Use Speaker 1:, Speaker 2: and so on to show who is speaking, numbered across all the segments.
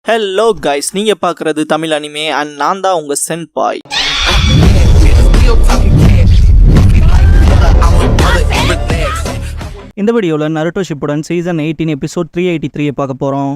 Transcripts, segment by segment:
Speaker 1: Hello guys, நீங்க பார்க்குறது Tamil anime and நான் தான் உங்க சென்பாய்.
Speaker 2: இந்த வீடியோவில் நருட்டோ ஷிப்புடன் சீசன் 18 எபிசோட் 383 பார்க்க போகிறோம்.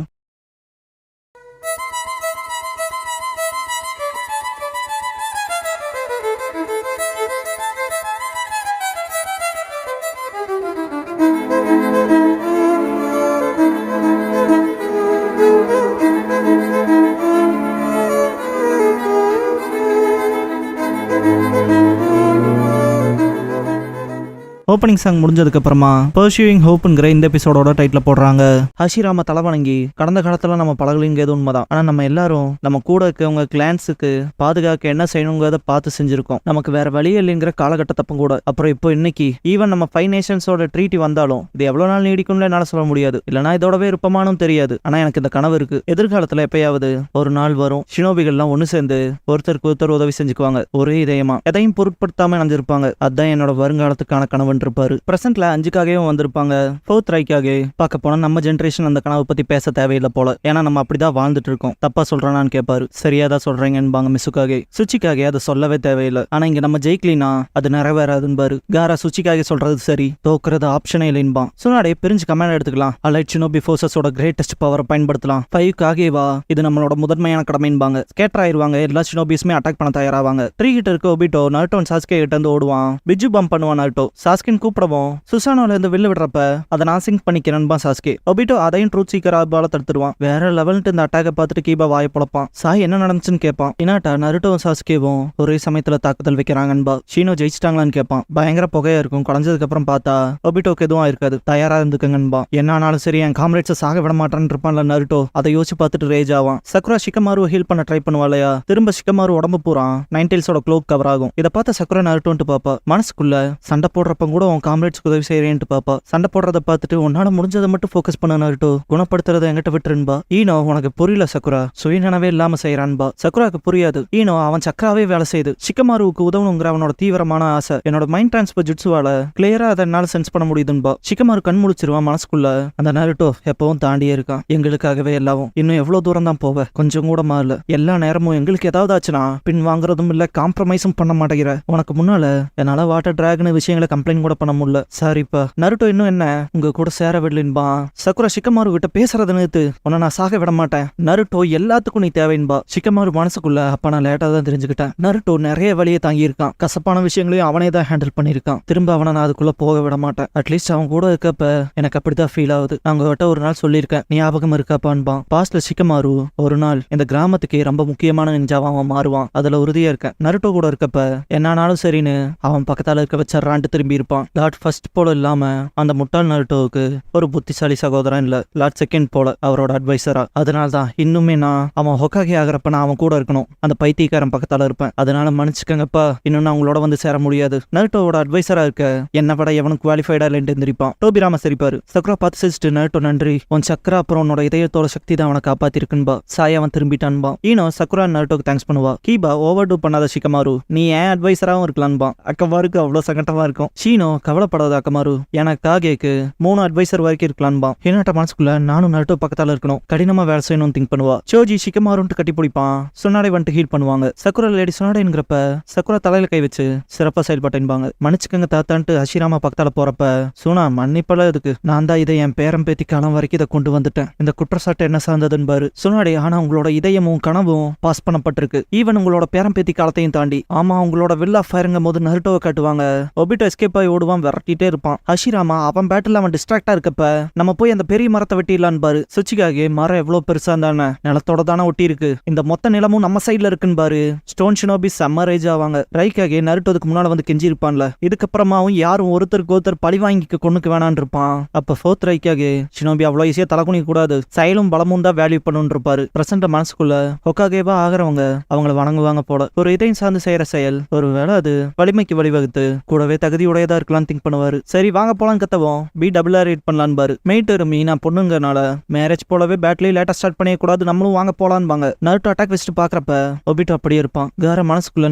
Speaker 2: ஓப்பனிங் சாங் முடிஞ்சதுக்கப்புறமா பர்சியூயிங் ஹோப்ங்கிற இந்த எபிசோடோட டைட்டில் போடுறாங்க. ஹஷிராமா தலைவணங்கி கடந்த காலத்தில் நம்ம பழகலிங்கிறது உண்மைதான். ஆனால் நம்ம எல்லாரும் நம்ம கூட இருக்கவங்க கிளான்ஸுக்கு பாதுகாக்க என்ன செய்யணுங்கிறத பார்த்து செஞ்சிருக்கோம். நமக்கு வேற வழி இல்லைங்கிற காலகட்டத்தப்பம் கூட. அப்புறம் இப்போ இன்னைக்கு ஈவன் நம்ம 5 நேஷன்ஸோட ட்ரீட்டி வந்தாலும் இது எவ்வளோ நாள் நீடிக்கும்னு என்னால் சொல்ல முடியாது. இல்லைனா இதோடவே இருப்பமானும் தெரியாது. ஆனால் எனக்கு இந்த கனவு இருக்கு. எதிர்காலத்தில் எப்பயாவது ஒரு நாள் வரும், ஷினோபிகள்லாம் ஒன்று சேர்ந்து ஒருத்தருக்கு ஒருத்தர் உதவி செஞ்சுக்குவாங்க. ஒரே இதயமா எதையும் பொருட்படுத்தாம நினைஞ்சிருப்பாங்க. அதுதான் என்னோட வருங்காலத்துக்கான கனவு இருப்பாரு. பிரசன்ட்ல 5க்காகவும் வந்திருப்பாங்க. 4th ரைக்காக பார்க்க போனா நம்ம ஜென்ரேஷன் அந்த கனவை பத்தி பேச தேவையில்லை போல. ஏன்னா நம்ம அப்படிதான் வாழ்ந்துட்டு இருக்கோம். தப்பா சொல்றானான்னு கேட்பாரு. சரியாதான் சொல்றீங்கன்னு மிசுக்காக. சுச்சிக்காக அதை சொல்லவே தேவையில்லை. ஆனா இங்க நம்ம ஜெயிக்கலினா அது நிறைவேறாதுன்னு காரா சுச்சிக்காக சொல்றது சரி, தோக்குறது ஆப்ஷனே இல்லைன்பான். சுனாடே பிரிஞ்சு கமாண்ட் எடுத்துக்கலாம். அலைட் ஷினோபி ஃபோர்ஸஸோட கிரேட்டஸ்ட் பவரை பயன்படுத்தலாம். 5க்காகவா இது நம்மளோட முதன்மையான கடமைன்பாங்க. ஸ்கேட்டர் ஆயிருவாங்க. எல்லா ஷினோபிஸுமே அட்டாக் பண்ண தயாராவாங்க. 3 கிட்ட இருக்க ஒபிட்டோ நருட்டோ சாஸ்கே கிட்ட இருந்து ஓடுவான். பிஜு பம்ப் பண்ணுவான் நருட்டோ. சாஸ்கே கூப்பிடவும் சுசானோல இருந்து வெளில விடுறப்ப அதை நான் சிங்க் பண்ணிக்கிறேன்பா சாஸ்கே. ஒபிட்டோ அதையும் ட்ரூத் சீக்கராபால தடுத்துடுவான். வேற லெவல்ட்டு இந்த அட்டாக்கை பார்த்துட்டு கீபா வாய பொழப்பான். சாய் என்ன நடந்துச்சுன்னு கேட்பான். இனாட்டா நருட்டோவும் சாஸ்கேவும் ஒரே சமயத்துல தாக்குதல் வைக்கிறாங்கன்பா. ஷீனோ ஜெயிச்சிட்டாங்களான்னு கேட்பான். பயங்கர புகையா இருக்கும். குறைஞ்சதுக்கு அப்புறம் பார்த்தா ஒபிட்டோக்கு எதுவும் இருக்காது. தயாரா இருந்துக்கங்கன்பா. என்ன ஆனாலும் சரி என் காம்ரேட்ஸை சாக விட மாட்டான்னு இருப்பான்ல நருட்டோ. அதை யோசிச்சு பார்த்துட்டு ரேஜ் ஆவான். சக்குரா ஷிகமாரு ஹீல் பண்ண ட்ரை பண்ணுவாளையா. திரும்ப ஷிகமாரு உடம்பு பூரா நைன்டெயில்ஸோட க்ளோக் கவர் ஆகும். இதை பார்த்த சக்குரா நருட்டோன்ட்டு பாப்பா. மனசுக்குள்ள சண்டை போடுறப்ப கூட உன் காம்ரேட்ஸ்க்கு உதவி செய்யறேன்ட்டு பாப்பா. சண்டை போடுறத பார்த்துட்டு உன்னால முடிஞ்சதை மட்டும் ஃபோக்கஸ் பண்ண நருட்டோ. குணப்படுத்துறத என்கிட்ட விட்டுருன்பா. ஈனோ உனக்கு புரியல சக்குரா. சுயநனவே இல்லாம செய்யறான்பா. சக்குராக்கு புரியாது. ஈனோ அவன் சக்கராவே வேலை செய்யுது. ஷிகமாருவுக்கு உதவணுங்கிற அவனோட தீவிரமான ஆசை என்னோட மைண்ட் டிரான்ஸ்பர் ஜுட்ஸுவால கிளியரா அதை என்னால சென்ஸ் பண்ண முடியுதுன்பா. ஷிகமாரு கண் முழிச்சிருவான். மனசுக்குள்ள அந்த நருட்டோ எப்பவும் தாண்டியே இருக்கான். எங்களுக்காகவே எல்லாவும். இன்னும் எவ்வளவு தூரம் தான் போவ? கொஞ்சம் கூட மாறல. எல்லா நேரமும் எங்களுக்கு ஏதாவது ஆச்சுன்னா பின் வாங்குறதும் இல்ல, காம்ப்ரமைஸும் பண்ண மாட்டேங்கிற. உனக்கு முன்னால என்னால வாட்டர் டிராகன் விஷயங்களை கம்ப்ளைண்ட் கூட பண்ண முடியல. சாரிப்பா. நருட்டோ இன்னும் என்ன உங்க கூட சேர விடலின்பா. சக்குரா ஷிகமாரு கிட்ட பேசுறத நிறுத்து. உன்னை நான் சாக விட மாட்டேன். நருட்டோ எல்லாத்துக்கும் நீ தேவைன்பா. ஷிகமாரு மனசுக்குள்ள அப்ப நான் லேட்டா தான் தெரிஞ்சுக்கிட்டேன். நருட்டோ நிறைய வழியை தாங்கி இருக்கான். கசப்பான விஷயங்களையும் அவனே தான் ஹேண்டில் பண்ணிருக்கான். திரும்ப அவனை நான் அதுக்குள்ள போக விட மாட்டேன். அட்லீஸ்ட் அவன் கூட இருக்கப்ப எனக்கு அப்படிதான் ஃபீல் ஆகுது. நான் உங்ககிட்ட ஒரு நாள் சொல்லியிருக்கேன், ஞாபகம் இருக்காப்பான்பான். பாஸ்ட்ல ஷிகமாரு ஒரு நாள் இந்த கிராமத்துக்கு ரொம்ப முக்கியமான நெஞ்சாவா அவன் மாறுவான். அதுல உறுதியா இருக்கேன். நருட்டோ கூட இருக்கப்ப என்னானாலும் சரின்னு அவன் பக்கத்தால இருக்க வச்சறான்ட்டு திரும்பி இருப்பான். லார்ட் ஃபர்ஸ்ட் போல இல்லாம அந்த முட்டாள் நருட்டோவுக்கு ஒரு புத்திசாலி சகோதரன் இல்ல, லார்ட் செகண்ட் போல அவரோட அட்வைசரா. அதனால்தான் இன்னுமே நான் அவன் ஹொக்காகி ஆகிறப்ப நான் அவன் கூட இருக்கணும். அந்த பைத்தியக்காரன் பக்கத்தால இருப்பேன். அதனால மன்னிச்சுக்கங்கப்பா, இன்னும் நான் உங்களோட வந்து சேர முடியாது. நருட்டோவோட அட்வைசரா இருக்க என்னை விட எவனும் குவாலிஃபைடா இல்லைன்னு எந்திரிப்பான். டோபிராம சிரிப்பாரு. சக்ரா பார்த்து சிரிச்சுட்டு நருட்டோ நன்றி. உன் சக்ரா அப்புறம் உன்னோட இதயத்தோட சக்தி தான் அவனை காப்பாத்திருக்குன்பா. சாய் அவன் திரும்பிட்டான்பா. ஈனோ சக்ரா நருட்டோக்கு தேங்க்ஸ் பண்ணுவா. கீபா ஓவர் டூ பண்ணாத ஷிகமாரு, நீ ஏன் அட்வைசராவும் இருக்கலான்பா. அக்கமாருக்கு அவ்வளவு சங்கட்டமா இருக்கும். ஷீனோ கவலைப்படாத அக்கமாரு, எனக்கு தாகேக்கு 3 அட்வைசர் வரைக்கும் இருக்கலான்பா. ஹினாட்டா மனசுக்குள்ள நானும் நருட்டோ பக்கத்தால இருக்கணும், கடினமா வேலை செய்யணும் திங்க் பண்ணுவா. சோஜி ஷிகமாருன்ட்டு கட்டி பிடிப்பான். சுனாடை வந்துட்டு ஹீல் பண்ணுவாங்க. சக்குரா லேடி சுனாடைங்கிறப்ப சக்குரா தலையில கை வச்சு சிறப்பா செயல்பட்டேன்பாங்க. மன்னிச்சுக்கங்க தாத்தான்ட்டு ஹஷிராமா பக்கத்தால போறப்ப சுனா மன்னிப்பெல்லாம் எதுக்கு, நான் தான் இதை என் பேரம் பேத்தி காலம் வரைக்கும் இதை கொண்டு வந்துட்டேன். இந்த குற்றச்சாட்டு என்ன சார்ந்ததுன்னு பாரு சுனாடே. ஆனா உங்களோட இதயமும் கனவும் பாஸ் பண்ணப்பட்டிருக்கு. ஈவன் உங்களோட பேரம் பேத்தி காலத்தையும் தாண்டி. ஆமா உங்களோட வில்லா ஃபயருங்கும் போது நருட்டோவை காட்டுவாங்க. ஒபிட்டோ எஸ்கேப் ஆகி ஓடுவான், விரட்டிட்டே இருப்பான். ஹஷிராமா அவன் பேட்டில் அவன் டிஸ்ட்ராக்டா இருக்கப்ப நம்ம போய் அந்த பெரிய மரத்தை வெட்டிடலான்னு பாரு. சுச்சிக்காக மரம் எவ்வளவு பெருசா இருந்தானே நிலத்தோட தானே ஒட்டி இருக்கு. இந்த மொத்த நிலமும் நம்ம சைட்ல இருக்குன்னு பாரு. ஸ்டோன் ஷினோபி சம்மரேஜ் ஆவாங்க. ரைக்காக நருட்டோதுக்கு முன்னால வந்து கெஞ்சி இருப்பான்ல. இதுக்கப்புறமாவும் யாரும் ஒருத்தருக்கு ஒருத்தர் பழி வாங்கிக்க கொண்டுக்கு வேணான்னு இருப்பான். அப்ப 4th ரைக்காக ஷினோபி அவ்வளவு ஈஸியா தலகுனி கூடாது. செயலும் பலமும் தான் வேல்யூ பண்ணு இருப்பாரு. பிரசன்ட் மனசுக்குள்ள ஹொக்காகேவா ஆகிறவங்க அவங்கள வணங்குவாங்க போல. ஒரு இதயம் சார்ந்து செய்யற செயல் ஒருவேளை அது வலிமைக்கு வழிவகுத்து கூடவே தகுதியுடையதா இருக்கலாம்னு திங்க் பண்ணுவாரு. சரி வாங்க போலாம் கத்தவும் BRR பண்ணலான்னு பாரு. மேய்ட்டு மீனா பொண்ணுங்கனால மேரேஜ் போலவே பேட்லி லேட்டா ஸ்டார்ட் பண்ணிய கூடாது, நம்மளும் வாங்க போலான்னு நருட்டோ அட்டாக் வச்சுட்டு பாக்குறப்ப ஒபிட்டோ அப்படியே இருப்பான். கார மனசுக்குள்ள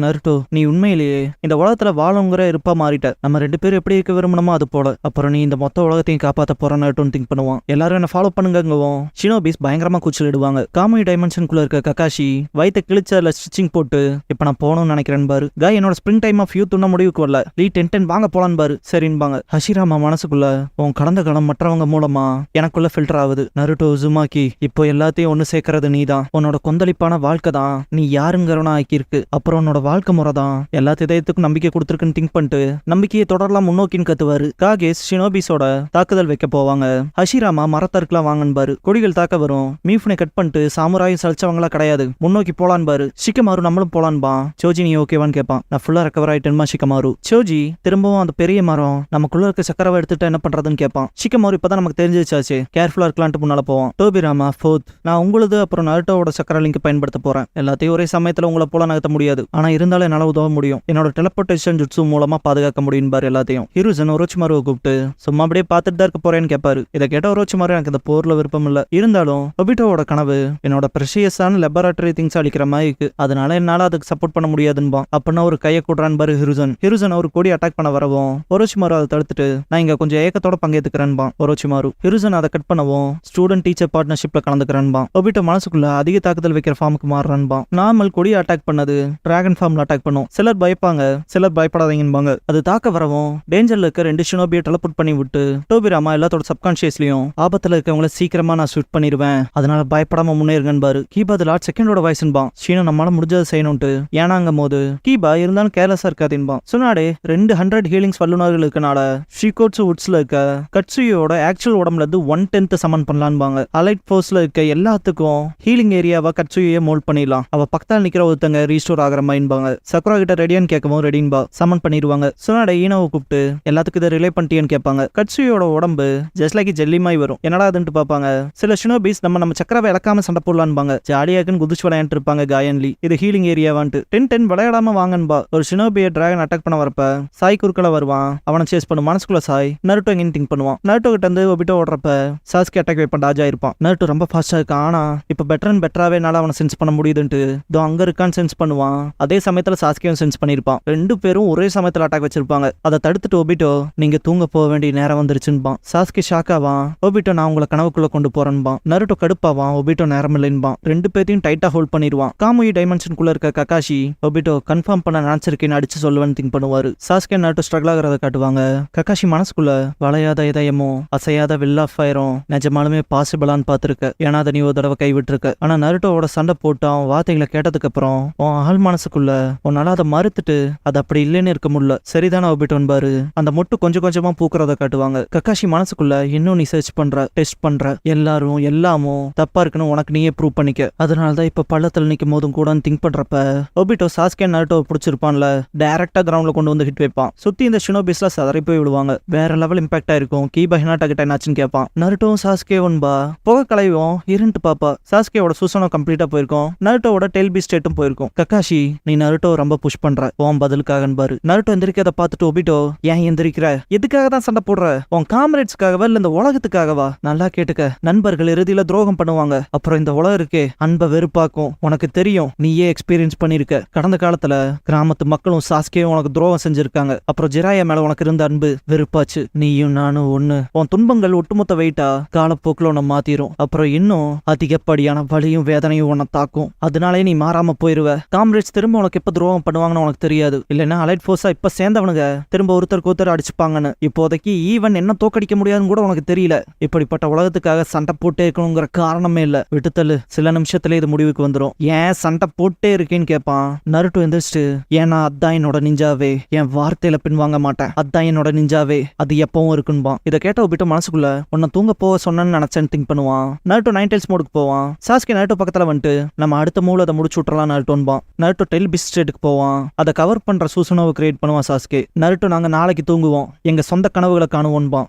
Speaker 2: நருட்டோ நீ உண்மையிலேயே இந்த உலகத்துல வாழுங்கிற இருப்பா மாறிட்ட, நம்ம 2 பேரும் எப்படி இருக்க விரும்பணுமோ அது போல, அப்புறம் நீ இந்த மொத்த உலகத்தையும் காப்பாத்த போற நருட்டோன்னு திங்க் பண்ணுவான். எல்லாரும் என்ன ஃபாலோ பண்ணுங்கவும் ஷினோபிஸ் பயங்கரமா கூச்சலிடுவாங்க. காமி டைமென்ஷனுக்குள்ள இருக்க ககாஷி வயிற்ற கிழிச்சல ஸ்டிச்சிங் போட்டு இப்ப நான் போகணும்னு நினைக்கிறேன் பாரு. காய் என்னோட ஸ்பிரிங் டைம் ஆஃப் யூத் உன்ன முடிவுக்கு வரல, லீ 10 வாங்க போலான்னு பாரு. சரின்பாங்க. ஹஷிராமா மனசுக்குள்ள உன் கடந்த காலம் மற்றவங்க மூலமா எனக்குள்ள ஃபில்டர் ஆகுது. நருட்டோ உசுமாக்கி இப்போ எல்லாத்தையும் ஒண்ணு சேர்க்கறது நீதான், உன்னோட கொந்தளிப்பான வாழ்க்கை தான் நீ யாருங்கிறவனா ஆக்கியிருக்கு, அப்புறம் உன்னோட வாழ்க்கை முறை தான் எல்லா இதயத்துக்கும் நம்பிக்கை கொடுத்துருக்குன்னு திங்க் பண்ணிட்டு நம்பிக்கையை தொடரலாம் முன்னோக்கின்னு கத்துவாரு. காகேஸ் ஷினோபிஸோட தாக்குதல் வைக்க போவாங்க. ஹஷிராமா மரத்தருக்குலாம் வாங்கன்னு பாரு. கொடிகள் தாக்க வரும். மீஃபனை கட் பண்ணிட்டு சாமுராயும் சலிச்சவங்களா கிடையாது, முன்னோக்கி போலான் பாரு. ஷிகமாரு நம்மளும் போலான்பா. சோஜி நீ ஓகேவான்னு கேட்பான். நான் ஃபுல்லா ரெக்கவர் ஆயிட்டேன்மா ஷிகமாரு. சோஜி திரும்பவும் அந்த பெரிய மரம் நமக்குள்ள இருக்க சக்கரவை எடுத்துட்டு என்ன பண்றதுன்னு கேட்பான். ஷிகமாரு இப்பதான் நமக்கு தெரிஞ்சிச்சாச்சு, கேர்ஃபுல்லா இருக்கலான்ட்டு முன்னால போவான். டோபிராமா ஃபோர்த் நான் உங்களுது அப்புறம் நருட்டோவோட சக்கர லிங்க் பயன்படுத்த போறேன். எல்லாத்தையும் ஒரே சமயத்துல உங்களை போல நகர்த்த முடியாது, ஆனா இருந்தாலும் என்னால உதவ முடியும். என்னோட டெலபோர்டேஷன் ஜுட்சு மூலமா பாதுகாக்க முடியும் பாரு எல்லாத்தையும். ஹிருசன் ஒரோச்சிமாருவை கூப்பிட்டு சும்மா அப்படியே பார்த்துட்டு தான் இருக்க போறேன்னு கேட்பாரு. இதை கேட்ட ஒரோச்சிமாரு எனக்கு இந்த போர்ல விருப்பம் இல்ல, இருந்தாலும் ஒபிட்டோவோட கனவு என்னோட ப்ரெஷியஸான லெபரட்டரி திங்ஸ் அளிக்கிற மாதிரி இருக்கு, அதனால என்னால அதுக்கு சப்போர்ட் பண்ண முடியாதுன்னு அப்படின்னா ஒரு கையை கூடுறான் பாரு ஹிருசன். ஹிருசன் ஒரு கொடி அட்டாக் பண்ண வரவும் ஒரோச்சிமாரு அதை தடுத்துட்டு நான் இங்க கொஞ்சம் ஏக்கத்தோட பங்கேற்றுக்கிறேன்பா ஒரோச்சிமாரு. ஹிருசன் அதை கட் பண்ணவும் ஸ்டூடெண்ட் டீச்சர் பார்ட்னர்ஷிப்ல கலந்துக்கிறேன்பா. ஒபிட்டோ மனசுக்குள்ள அதிக தாக்குதல் வைக்கிற ஃபார்முக்கு மாறுறான்பா. நார்மல் கொடி அட்டாக் பண்ணது டிராகன் ஃபார்ம்ல அட்டாக் பண்ணும். சிலர் பயப்பாங்க, சிலர் பயப்படாதீங்கன்பாங்க. அது தாக்க வரவும் டேஞ்சர்ல இருக்க 2 ஷினோபியை டெலபோர்ட் பண்ணி விட்டு டோபிராமா எல்லாத்தோட சப்கான்ஷியஸ்லயும் ஆபத்துல இருக்கவங்கள சீக்கிரமா நான் ஷூட் பண்ணிடுவேன், அதனால பயப்படாம முன்னேறுங்கன்னு பாரு. கீபா அது லாட் செகண்டோட வாய்ஸ்ன்பான். ஷீனோ நம்மளால முடிஞ்சதை செய்யணும்ட்டு ஏனாங்கும் போது கீபா இருந்தாலும் கேர்லெஸ்ஸா இருக்காதுன்பான். சொன்னாடே 200 ஹீலிங்ஸ் வல்லுநர்கள் இருக்கனால ஷீகோட்சு உட்ஸ்ல இருக்க கட்சுயோட ஆக்சுவல் உடம்புல இருந்து 1/10 சமன் பண்ணலான்பாங்க. அலைட் ஃபோர்ஸ்ல இருக்க எல்லாத்துக்கும் ஹீலிங் ஏரியாவா கட்சுயை மோல்ட் பண்ணிடலாம். அவ பக்கத்தால் நிக்கிற ஒருத்தங்க ரீஸ்டோர் ஆகிற மாதிரிபாங்க. சக்ரா கிட்ட ரெடியான்னு கேட்கவும் ரெடின்பா சமன் பண்ணிடுவாங்க. சொன்னாடே ஈனோவை கூப்பிட்டு எல்லாத்துக்கும் இதை ரிலே பண்ணிட்டியான்னு கேட்பாங்க. கட்சுயோட உடம்பு ஜஸ்ட் லைக் ஜெல்லி மாதிரி வரும், என்னடா அதுன்னு பாப்பாங்க. சில ஷினோபிஸ் நம்ம சக்கரவை இழக்காம சண்டை போடலான்பாங்க. ஜாலியாக்குன்னு குதிச்சு விளையாண்டு இருப்பாங்க காயன்லி. இது ஹீலிங் ஏரியாவான்ட்டு 10 விளையாடாம வாங்கன்பா. ஒரு ஷினோபியை டிராகன் அட்டாக் பண்ண வரப்ப சாய் குறுக்கல வருவான், அவனை சேஸ் பண்ணும். மனசுக்குள்ள சாய் நருட்டோ எங்கன்னு திங்க் பண்ணுவான். நருட்டோ கிட்ட இருந்து ஒபிட்டோ ஓடுறப்ப சாஸ்கி அட்டாக் வைப்பா டாஜா இருப்பான். நருட்டோ ரொம்ப ஃபாஸ்டா இருக்கான், ஆனா இப்ப பெட்டர் அண்ட் பெட்டராவே என்னால அவனை சென்ஸ் பண்ண முடியுதுன்ட்டு இதோ அங்க இருக்கான்னு சென்ஸ் பண்ணுவான். அதே சமயத்துல சாஸ்கியும் சென்ஸ் பண்ணிருப்பான். 2 பேரும் ஒரே சமயத்துல அட்டாக் வச்சிருப்பாங்க. அதை தடுத்துட்டு ஒபிட்டோ நீங்க தூங்க போக வேண்டிய நேரம் வந்துருச்சுன்பான். சாஸ்கி ஷாக்காவான். ஒபிட்டோ நான் உங்களை கனவுக்குள்ள கொண்டு போறேன்பான். நருட்டோ கடுப்பாவான். ஒபிட்டோ நேரம் இல்லைன்பான். 2 பேரையும் டைட்டா ஹோல்ட் பண்ணிடுவான். காமுயி டைமென்ஷனுக்குள்ள இருக்க ககாஷி ஒபிட்டோ கன்ஃபார்ம் பண்ண நினைச்சிருக்கேன்னு அடிச்சு சொல்லுவேன்னு திங்க் பண்ணுவாரு. சாஸ்கி நருட்டோ ஸ்ட்ரகிள் ஆகிறத காட்டுவாங்க. ககாஷி மனசுக்குள்ள வளையாத இதயமும் அசையாத வில் ஆஃப் ஃபயரும் நிஜமாலுமே பாசிபிளான்னு பாத்துருக்க, ஏன்னா அதை நீ ஒரு தடவை கைவிட்டுருக்க. ஆனா நருட்டோவோட சண்டை போட்டு அவன் வார்த்தைகளை கேட்டதுக்கு அப்புறம் உன் ஆள் மனசுக்குள்ள உன்னால அதை மறுத்துட்டு அது அப்படி இல்லைன்னு இருக்க முடியல, சரிதானே ஒபிட்டோன் பாரு. அந்த மொட்டு கொஞ்சம் கொஞ்சமா பூக்குறத காட்டுவாங்க. ககாஷி மனசுக்குள்ள இன்னும் நீ சர்ச் பண்ற, டெஸ்ட் பண்ற, எல்லாரும் எல்லாமும் தப்பா இருக்குன்னு உனக்கு நீயே ப்ரூவ் பண்ணிக்க, அதனாலதான் இப்ப பள்ளத்துல நிக்கும் போதும் கூட திங்க் பண்றப்ப ஒபிட்டோ சாஸ்கே நருட்டோ பிடிச்சிருப்பான்ல டைரக்டா கிரவுண்ட்ல கொண்டு வந்து ஹிட் வைப்பான். சுத்தி இந்த ஷினோபிஸ்ல சதறி போய் விடுவாங்க. வேற லெவல் இம்பாக்ட் ஆயிருக்கும். கீபா ஹினாட்டா கிட்ட என்னாச்சுன்னு கேட்பான். நருட்டோவும் சாஸ்கே ஒன்பா புகை கலைவும் இருண்டு பாப்பா. சாஸ்கேவோட சூசனோ கம்ப்ளீட்டா போயிருக்கும். நருட்டோவோட டெயில் பி ஸ்டேட்டும் போயிருக்கும். ககாஷி நீ நருட்டோ ரொம்ப புஷ் பண்ற, உன் பதிலுக்காக பாரு. நருட்டோ எந்திரிக்கிறத பார்த்துட்டு ஒபிட்டோ ஏன் எந்திரிக்கிற, எதுக்காக தான் சண்டை போடுற, உன் காம்ரேட்ஸ்க்காகவா இல்ல இந்த உலகத்துக்காகவா, நல்லா கேட்டுக்க. நண்பர்கள் இறுதியில துரோகம் பண்ணுவாங்க, அப்புறம் இந்த உலகம் இருக்கே அன்பை வெறுப்பாக்கும். உனக்கு தெரியும், நீயே எக்ஸ்பீரியன்ஸ் பண்ணிருக்க. கடந்த காலத்துல கிராமத்து மக்களும் சாஸ்கேயும் உனக்கு துரோகம் செஞ்சிருக்காங்க, அப்புறம் ஜிராயா மேல உனக்கு இருந்த அன்பு வெறுப்பாச்சு. நீயும் நானும் ஒண்ணு. உன் துன்பங்கள் ஒட்டுமொத்த வெயிட்டா காலப்போக்கில் உன்னை மாத்திரும், அப்புறம் இன்னும் அதிகப்படியான வலியும் வேதனையும் உன்னை தாக்கும். அதனாலே நீ மாறாம போயிருவ. காம்ரேட்ஸ் திரும்ப உனக்கு எப்ப துரோகம் பண்ணுவாங்கன்னு உனக்கு தெரியாது, இல்லைன்னா அலைட் ஃபோர்ஸா இப்ப சேர்ந்தவனுங்க திரும்ப ஒருத்தருக்கு ஒருத்தர் அடிச்சுப்பாங்கன்னு. இப்போதைக்கு ஈவன் என்ன தோக்கடிக்க முடியாதுன்னு கூட உனக்கு தெரியல. இப்படிப்பட்ட உலகத்துக்காக சண்டை போட்டே இருக்கணுங்கிற காரணமே இல்ல, விட்டுத்தள்ளு. சில நிமிஷத்துல இது முடிவுக்கு வந்துடும். ஏன் சண்டை போட்டே இருக்கேன்னு கேட்பான். நருட்டோ எந்திரிச்சு ஏன்னா அதான் என்னோட நிஞ்சாவே, என் வார்த்தையில பின்வாங்க மாட்டேன், அதான் என்னோட நிஞ்சாவே, அது எப்பவும் இருக்குன்பான். இதை கேட்ட ஒபிட்டோ மனசுக்குள்ள உன்னை தூங்க போக சொன்னு நினைச்சேன்னு திங்க் பண்ணுவான். நருட்டோ 9 டைல்ஸ் மோடுக்கு போவான். சாஸ்கே நருட்டோ பக்கத்துல வந்துட்டு நம்ம அடுத்த மூல அதை முடிச்சு விட்டுறலாம் நருட்டோன்பான். நருட்டோ டெயில் பிஸ் ஸ்டேட்டுக்கு போவான். அதை கவர் பண்ற சூசனோவை கிரியேட் பண்ணுவான் சாஸ்கே. நருட்டோ நாங்க நாளைக்கு தூங்குவோம், எங்க சொந்த கனவுகளை காணுவோன்பான்.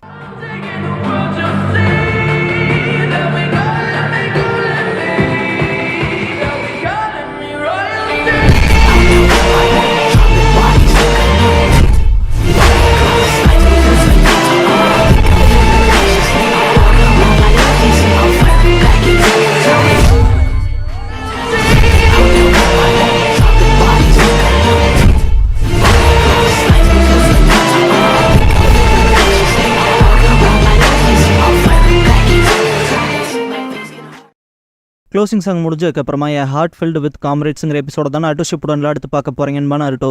Speaker 2: க்ளோசிங் சாங் முடிஞ்சதுக்கு அப்புறமா என் ஹார்ட் ஃபில்டு வித் காம்ரேட்ஸுங்கிற எபிசோட தானே அட்டு ஷிப்புடன்ல எடுத்து பார்க்க போறீங்கன்னு நாருட்டோ.